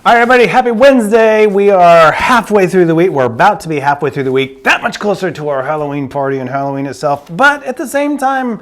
All right, everybody, happy Wednesday. We are halfway through the week. We're about to be halfway through the week. That much closer to our Halloween party and Halloween itself. But at the same time,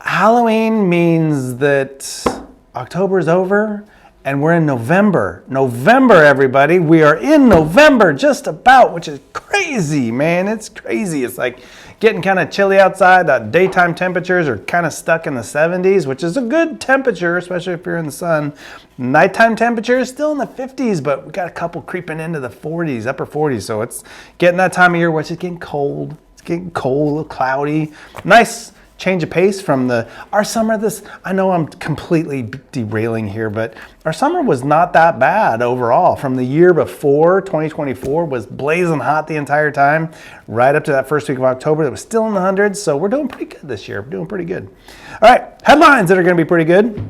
Halloween means that October is over and we're in November. November, everybody. We are in November just about, which is crazy, man. It's crazy. It's like getting kind of chilly outside. Daytime temperatures are kind of stuck in the 70s, which is a good temperature, especially if you're in the sun. Nighttime temperature is still in the 50s, but we got a couple creeping into the 40s, upper 40s. So it's getting that time of year where it's just getting cold. It's getting cold, a little cloudy. Nice change of pace from our summer. I know I'm completely derailing here, but our summer was not that bad overall. From the year before, 2024 was blazing hot the entire time, right up to that first week of October. It was still in the hundreds, so we're doing pretty good this year. We're doing pretty good. All right, headlines that are going to be pretty good.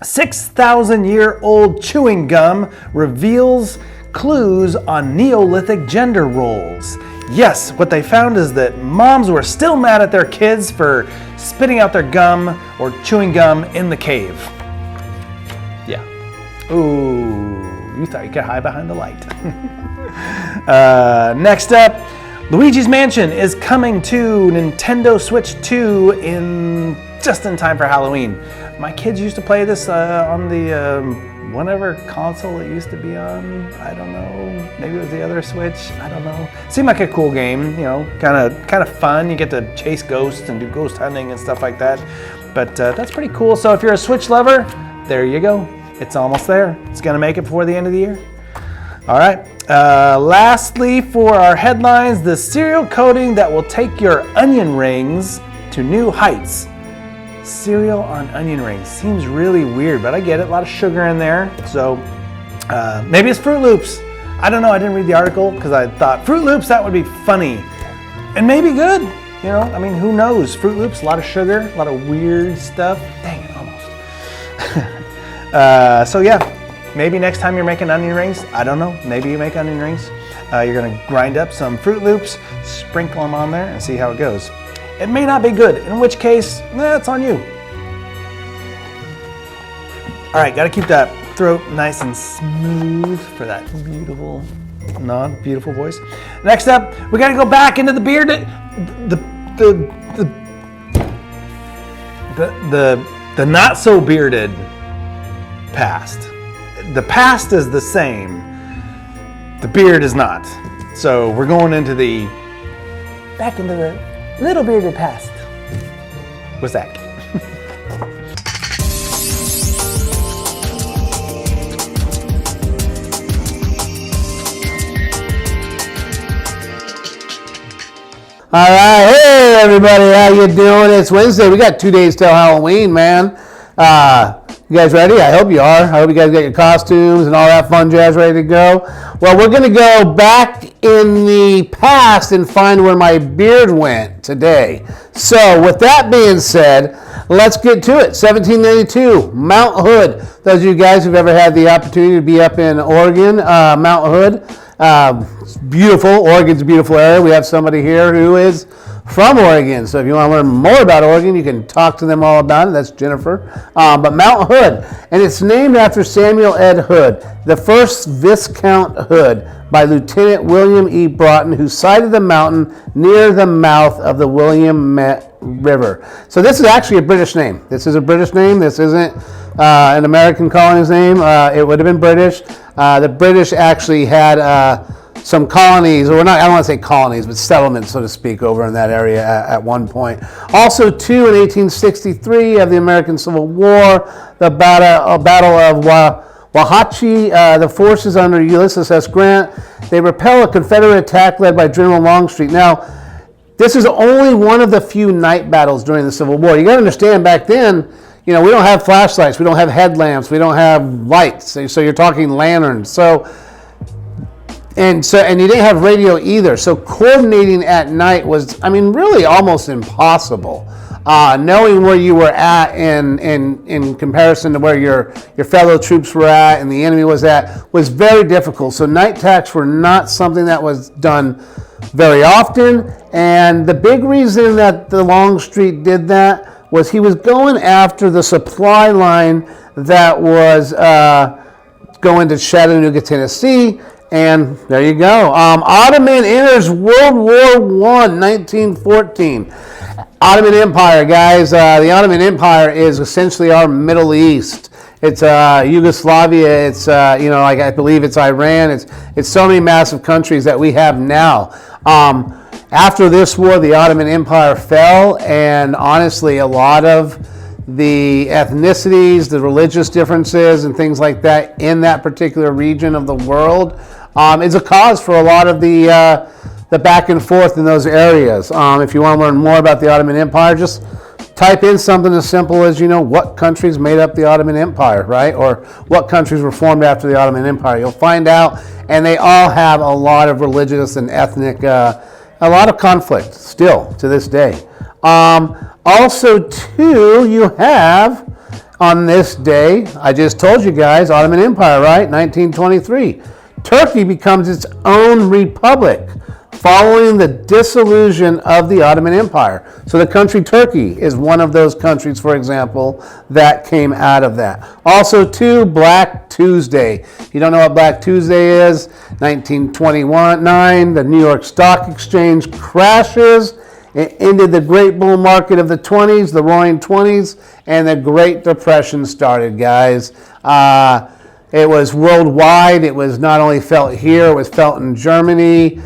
"6,000-year-old chewing gum reveals clues on Neolithic gender roles." Yes, what they found is that moms were still mad at their kids for spitting out their gum or chewing gum in the cave. Yeah. Ooh, you thought you could hide behind the light. Next up, Luigi's Mansion is coming to Nintendo Switch 2 just in time for Halloween. My kids used to play this on the whatever console it used to be on. I don't know. Maybe it was the other Switch. I don't know. Seemed like a cool game. You know, kind of fun. You get to chase ghosts and do ghost hunting and stuff like that. But that's pretty cool. So if you're a Switch lover, there you go. It's almost there. It's gonna make it before the end of the year. All right. Lastly, for our headlines, the cereal coating that will take your onion rings to new heights. Cereal on onion rings seems really weird, but I get it. A lot of sugar in there, so maybe it's Fruit Loops. I don't know. I didn't read the article because I thought Fruit Loops, that would be funny and maybe good. You know, I mean, who knows? Fruit Loops, a lot of sugar, a lot of weird stuff. Dang it, almost. So yeah, maybe next time you're making onion rings, I don't know. Maybe you make onion rings. You're gonna grind up some Fruit Loops, sprinkle them on there, and see how it goes. It may not be good, in which case, it's on you. All right, got to keep that throat nice and smooth for that beautiful, non-beautiful voice. Next up, we got to go back into the bearded, the not so bearded past. The past is the same. The beard is not. So we're going into back into the little bearded past. What's that? All right, hey everybody, how you doing? It's Wednesday. We got 2 days till Halloween, man. You guys ready? I hope you are. I hope you guys got your costumes and all that fun jazz ready to go. Well, we're going to go back in the past and find where my beard went today. So, with that being said, let's get to it. 1792, Mount Hood. Those of you guys who've ever had the opportunity to be up in Oregon, Mount Hood, it's beautiful. Oregon's a beautiful area. We have somebody here who is from Oregon. So if you want to learn more about Oregon, you can talk to them all about it. That's Jennifer. But Mount Hood, and it's named after Samuel Ed Hood, the first Viscount Hood, by Lieutenant William E. Broughton, who sighted the mountain near the mouth of the Williamette River. So this is actually a British name. This is a British name. This isn't an American colony's name. It would have been British. The British actually had some colonies, or not, I don't want to say colonies, but settlements, so to speak, over in that area at one point. Also, too, in 1863 of the American Civil War, the Battle of Wauhatchie, the forces under Ulysses S. Grant, they repel a Confederate attack led by General Longstreet. Now, this is only one of the few night battles during the Civil War. You got to understand, back then, we don't have flashlights, we don't have headlamps, we don't have lights. So you're talking lanterns. And you didn't have radio either. So coordinating at night was, really almost impossible. Knowing where you were at in comparison to where your fellow troops were at and the enemy was at was very difficult. So night attacks were not something that was done very often. And the big reason that the Longstreet did that was he was going after the supply line that was going to Chattanooga, Tennessee. And there you go. Ottoman enters World War I, 1914. Ottoman Empire, guys. The Ottoman Empire is essentially our Middle East. It's Yugoslavia. It's I believe it's Iran. It's so many massive countries that we have now. After this war, the Ottoman Empire fell, and honestly, a lot of the ethnicities, the religious differences, and things like that in that particular region of the world is a cause for a lot of the back and forth in those areas. If you want to learn more about the Ottoman Empire, just type in something as simple as, what countries made up the Ottoman Empire, right? Or what countries were formed after the Ottoman Empire. You'll find out, and they all have a lot of religious and ethnic, a lot of conflict still to this day. Also, too, you have on this day, I just told you guys, Ottoman Empire, right? 1923. Turkey becomes its own republic following the dissolution of the Ottoman Empire. So the country Turkey is one of those countries, for example, that came out of that. Also, too, Black Tuesday. If you don't know what Black Tuesday is, 1929, the New York Stock Exchange crashes. It ended the great bull market of the 20s, the roaring 20s, and the Great Depression started, guys. It was worldwide. It was not only felt here, it was felt in Germany.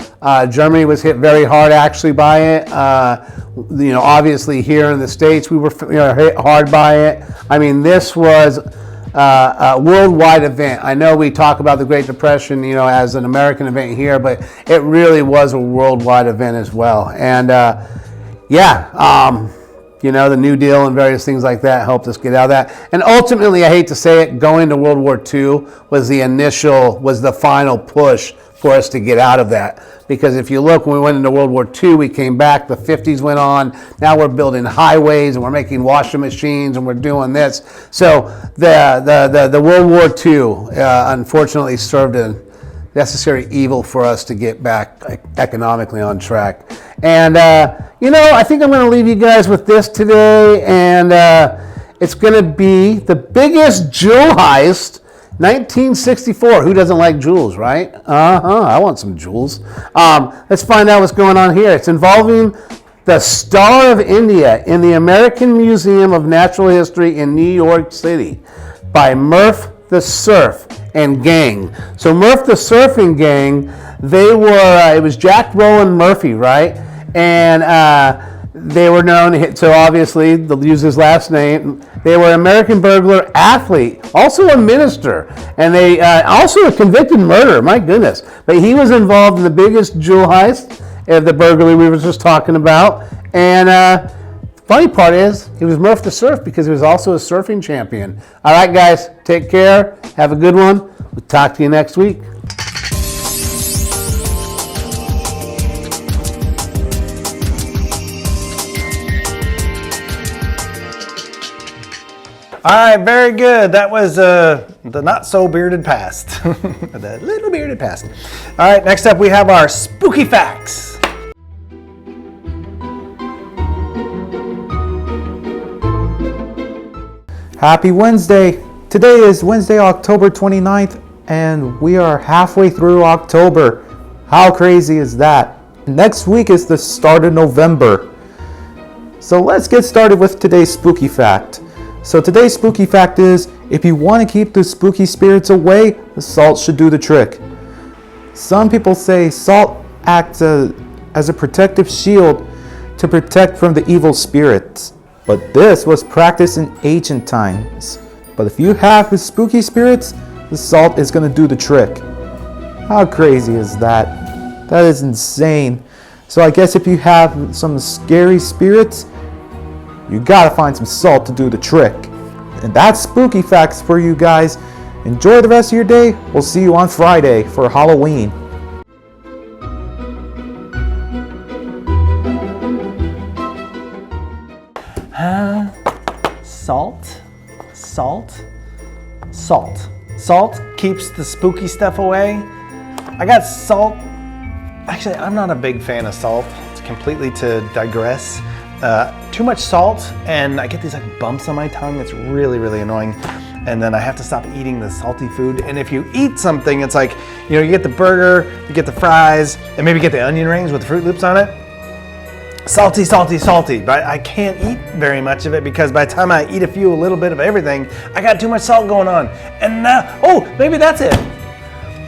Germany was hit very hard actually by it. Obviously here in the States, we were hit hard by it. This was a worldwide event. I know we talk about the Great Depression, as an American event here, but it really was a worldwide event as well. And the New Deal and various things like that helped us get out of that. And ultimately, I hate to say it, going to World War II was the final push for us to get out of that. Because if you look, when we went into World War II, we came back, the 50s went on, now we're building highways and we're making washing machines and we're doing this. So the World War II unfortunately served a necessary evil for us to get back economically on track. And, I think I'm going to leave you guys with this today, and it's going to be the biggest jewel heist, 1964. Who doesn't like jewels, right? I want some jewels. Let's find out what's going on here. It's involving the Star of India in the American Museum of Natural History in New York City by Murph the Surf and Gang. So Murph the Surfing Gang, they were, it was Jack Roland Murphy, right? And they were known, so obviously they'll use his last name. They were an American burglar, athlete, also a minister, and they also a convicted murderer, my goodness. But he was involved in the biggest jewel heist of the burglary we were just talking about. And funny part is, he was Murph the Surf because he was also a surfing champion. All right, guys, take care. Have a good one. We'll talk to you next week. All right, very good. That was the not so bearded past, the little bearded past. All right, next up we have our spooky facts. Happy Wednesday. Today is Wednesday, October 29th, and we are halfway through October. How crazy is that? Next week is the start of November. So let's get started with today's spooky fact. So today's spooky fact is, if you want to keep the spooky spirits away, the salt should do the trick. Some people say salt acts as a protective shield to protect from the evil spirits. But this was practiced in ancient times. But if you have the spooky spirits, the salt is going to do the trick. How crazy is that? That is insane. So I guess if you have some scary spirits, you gotta find some salt to do the trick. And that's spooky facts for you guys. Enjoy the rest of your day. We'll see you on Friday for Halloween. Salt, salt, salt. Salt keeps the spooky stuff away. I got salt. Actually, I'm not a big fan of salt. It's completely to digress. Too much salt, and I get these like bumps on my tongue. It's really, really annoying. And then I have to stop eating the salty food. And if you eat something, it's like, you know, you get the burger, you get the fries, and maybe get the onion rings with the Fruit Loops on it. Salty, salty, salty, but I can't eat very much of it because by the time I eat a little bit of everything, I got too much salt going on. And now, oh, maybe that's it.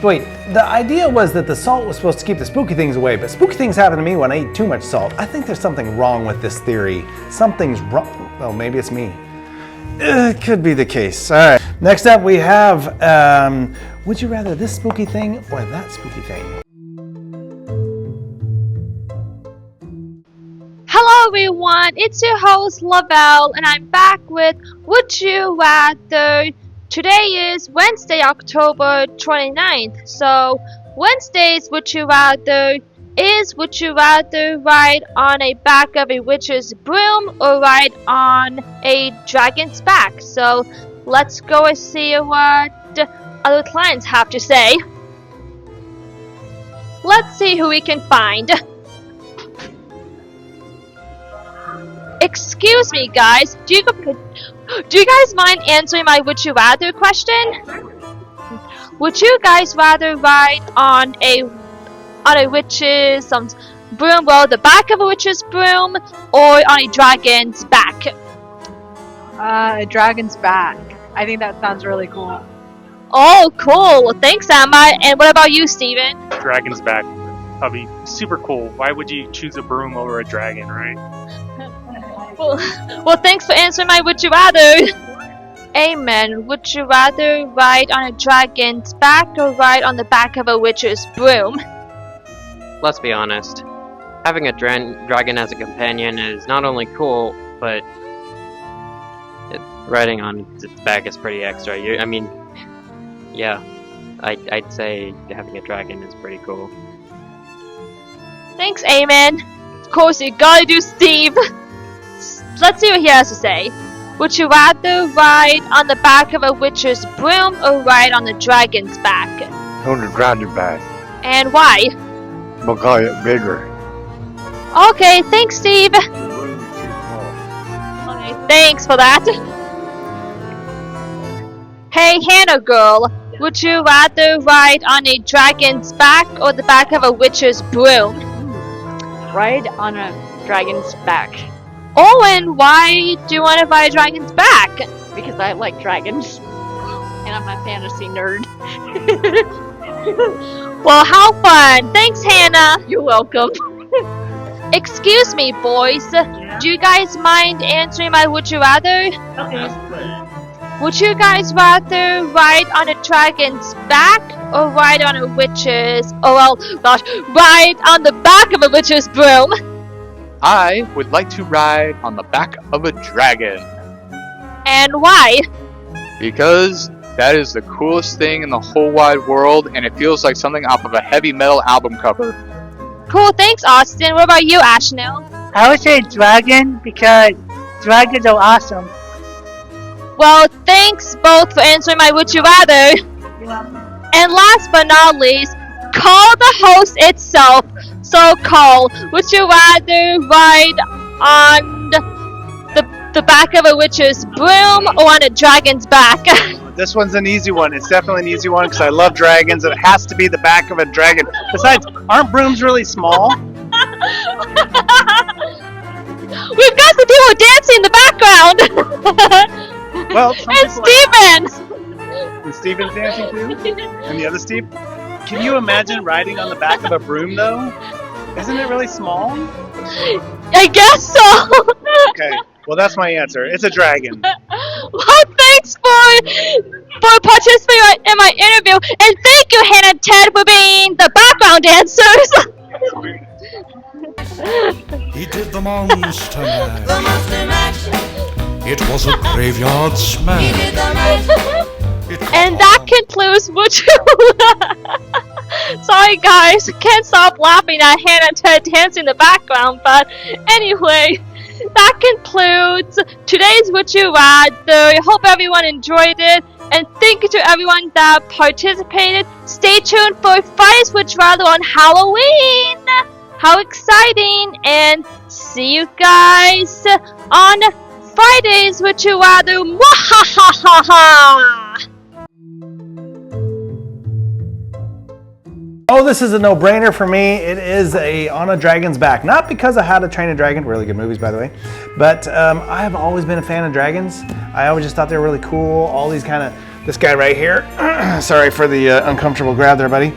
Wait, the idea was that the salt was supposed to keep the spooky things away, but spooky things happen to me when I eat too much salt. I think there's something wrong with this theory. Something's wrong. Oh, maybe it's me. It could be the case. All right, next up we have, would you rather this spooky thing or that spooky thing? Hello everyone, it's your host Lavelle and I'm back with Would You Rather. Today is Wednesday, October 29th. So Wednesday's Would You Rather is would you rather ride on a back of a witch's broom or ride on a dragon's back? So let's go and see what other clients have to say. Let's see who we can find. Excuse me, guys. Do you guys mind answering my would you rather question? Would you guys rather ride on a witch's broom, well, the back of a witch's broom, or on a dragon's back? A dragon's back. I think that sounds really cool. Oh, cool. Well, thanks, Emma. And what about you, Steven? Dragon's back. That'd be super cool. Why would you choose a broom over a dragon, right? Well, thanks for answering my would you rather. Amen. Would you rather ride on a dragon's back or ride on the back of a witch's broom? Let's be honest. Having a dragon as a companion is not only cool, but riding on its back is pretty extra. Yeah, I'd say having a dragon is pretty cool. Thanks, Amen. Of course, you gotta do Steve. Let's see what he has to say. Would you rather ride on the back of a witch's broom or ride on the dragon's back? On the dragon's back. And why? Because it's bigger. Okay, thanks, Steve. Okay, thanks for that. Hey, Hannah girl. Would you rather ride on a dragon's back or the back of a witch's broom? Ride on a dragon's back. Oh, and why do you want to ride a dragon's back? Because I like dragons. And I'm a fantasy nerd. Well, how fun. Thanks, Hannah. You're welcome. Excuse me, boys. Do you guys mind answering my would you rather? Okay. Would you guys rather ride on a dragon's back or ride on a witch's, ride on the back of a witch's broom? I would like to ride on the back of a dragon. And why? Because that is the coolest thing in the whole wide world, and it feels like something off of a heavy metal album cover. Cool, thanks, Austin. What about you, Ashnell? I would say dragon because dragons are awesome. Well, thanks both for answering my would you rather. And last but not least, call the host itself. So Cole, would you rather ride on the back of a witch's broom or on a dragon's back? This one's an easy one. It's definitely an easy one because I love dragons. It has to be the back of a dragon. Besides, aren't brooms really small? We've got the people dancing in the background. Well, and Steven. And Steven's dancing too? And the other Steve? Can you imagine riding on the back of a broom though? Isn't it really small? I guess so. Okay, well that's my answer. It's a dragon. Well, thanks for participating in my interview, and thank you, Hannah and Ted, for being the background dancers. He did the Monster Mash. It was a graveyard smash. And that concludes Would You. Sorry guys, can't stop laughing at Hannah dancing in the background, but anyway, that concludes today's Would You Rather. I hope everyone enjoyed it, and thank you to everyone that participated. Stay tuned for Fridays Would You Rather on Halloween! How exciting! And see you guys on Fridays Would You Rather. Mwahahaha! Oh, this is a no-brainer for me. It is On a Dragon's Back. Not because of How to Train a Dragon, really good movies, by the way, but I've always been a fan of dragons. I always just thought they were really cool. All these kind of, this guy right here, sorry for the uncomfortable grab there, buddy.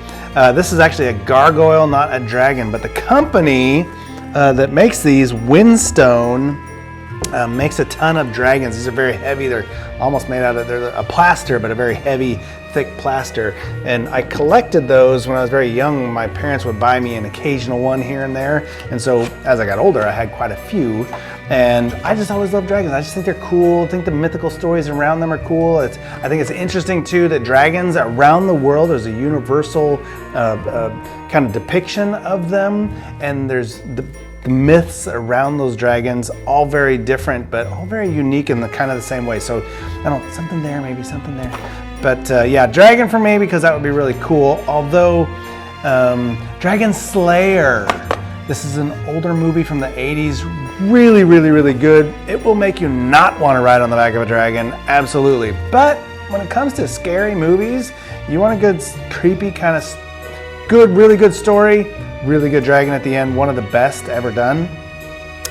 This is actually a gargoyle, not a dragon, but the company that makes these, Windstone, makes a ton of dragons. These are very heavy. They're almost made out of, they're a plaster, but a very heavy, thick plaster. And I collected those when I was very young. My parents would buy me an occasional one here and there. And so as I got older, I had quite a few. And I just always loved dragons. I just think they're cool. I think the mythical stories around them are cool. I think it's interesting too that dragons around the world, there's a universal kind of depiction of them. And there's the myths around those dragons, all very different, but all very unique in the kind of the same way. So I don't, something there, maybe something there. But yeah, dragon for me, because that would be really cool. Although Dragon Slayer, this is an older movie from the 80s, really, really, really good. It will make you not want to ride on the back of a dragon, absolutely. But when it comes to scary movies, you want a good, creepy kind of good, really good story, really good dragon at the end, one of the best ever done.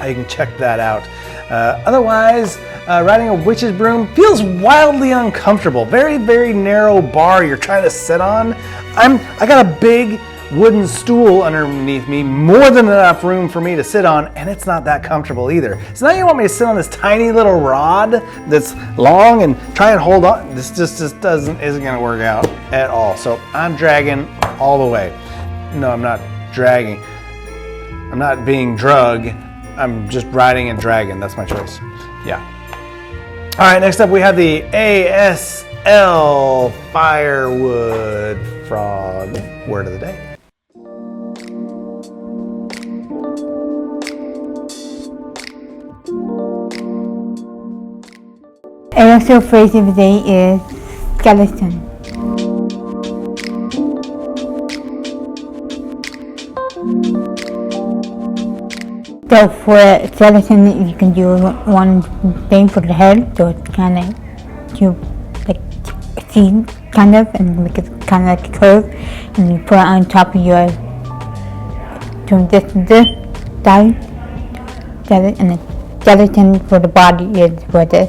You can check that out. Otherwise, riding a witch's broom feels wildly uncomfortable. Very, very narrow bar you're trying to sit on. I got a big wooden stool underneath me, more than enough room for me to sit on, and it's not that comfortable either. So now you want me to sit on this tiny little rod that's long and try and hold on. This just isn't gonna work out at all. So I'm dragging all the way. No, I'm not dragging. I'm not being drug. I'm just riding and dragging. That's my choice. Yeah. All right, next up we have the ASL Firewood Frog word of the day. ASL phrase of the day is skeleton. So for a skeleton, you can do one thing for the head, so it's kind of you like see kind of, and make it kind of like a curve, and you put it on top of your this side, and the skeleton for the body is for the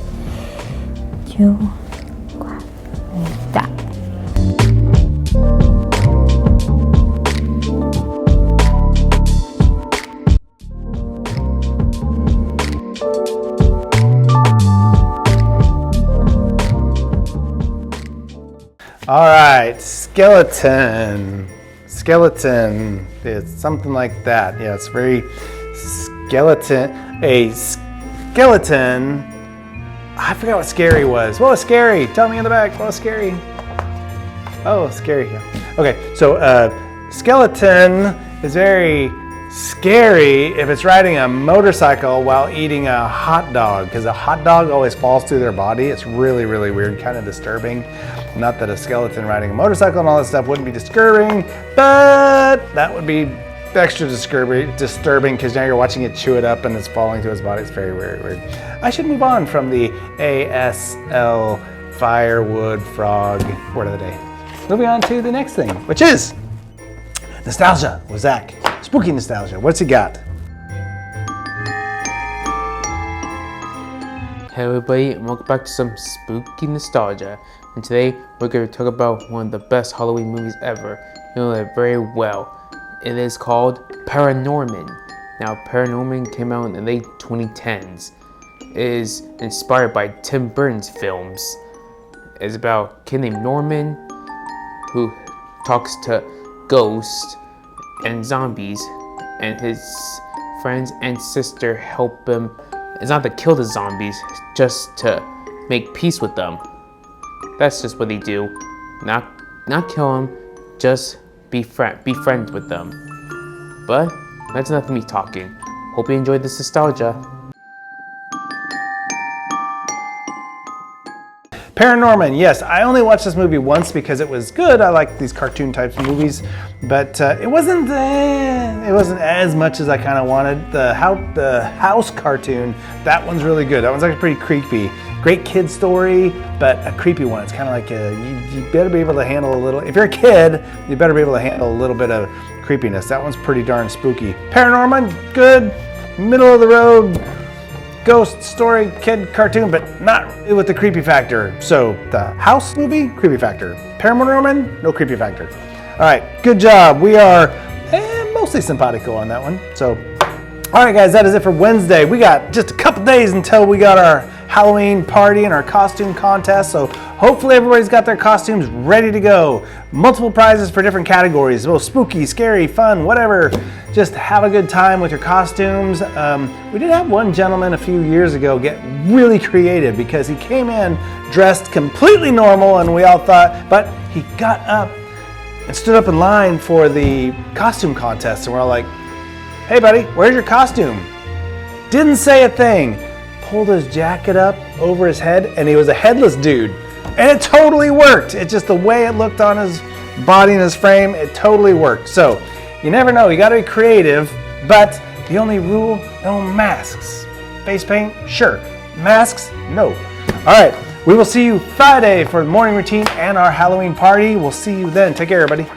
that. All right, skeleton. Skeleton. It's something like that. Yeah, it's very skeleton. A skeleton. I forgot what scary was. What was scary? Tell me in the back. What was scary? Oh, scary. Yeah. Okay, so skeleton is very scary if it's riding a motorcycle while eating a hot dog, because a hot dog always falls through their body. It's really, really weird, kind of disturbing. Not that a skeleton riding a motorcycle and all that stuff wouldn't be disturbing, but that would be extra disturbing because now you're watching it chew it up and it's falling through his body. It's very, very weird. I should move on from the ASL Firewood Frog word of the day. Moving on to the next thing, which is nostalgia with Zach. Spooky nostalgia. What's he got? Hey everybody, and welcome back to some spooky nostalgia. And today we're going to talk about one of the best Halloween movies ever. You know it very well. It is called Paranorman. Now, Paranorman came out in the late 2010s. It is inspired by Tim Burton's films. It's about a kid named Norman who talks to ghosts and zombies, and his friends and sister help him. It's not to kill the zombies, just to make peace with them. That's just what they do. Not kill them, just be friends with them. But that's enough of me talking. Hope you enjoyed this nostalgia. Paranorman, yes, I only watched this movie once because it was good. I like these cartoon types of movies, but it wasn't as much as I kind of wanted. The house cartoon, that one's really good. That one's actually pretty creepy. Great kid story, but a creepy one. It's kind of like you better be able to handle a little. If you're a kid, you better be able to handle a little bit of creepiness. That one's pretty darn spooky. Paranorman, good, middle of the road. Ghost story, kid cartoon, but not with the creepy factor. So the house movie, creepy factor. Paranorman, no creepy factor. All right, good job. We are mostly simpatico on that one. So, all right, guys, that is it for Wednesday. We got just a couple days until we got our Halloween party and our costume contest. So hopefully everybody's got their costumes ready to go. Multiple prizes for different categories. Well, spooky, scary, fun, whatever. Just have a good time with your costumes. We did have one gentleman a few years ago get really creative because he came in dressed completely normal and we all thought, but he got up and stood up in line for the costume contest and we're all like, hey buddy, where's your costume? Didn't say a thing. Pulled his jacket up over his head and he was a headless dude. And it totally worked. It's just the way it looked on his body and his frame, it totally worked. So you never know, you gotta be creative, but the only rule, no masks. Face paint, sure. Masks, no. All right, we will see you Friday for the morning routine and our Halloween party. We'll see you then. Take care, everybody.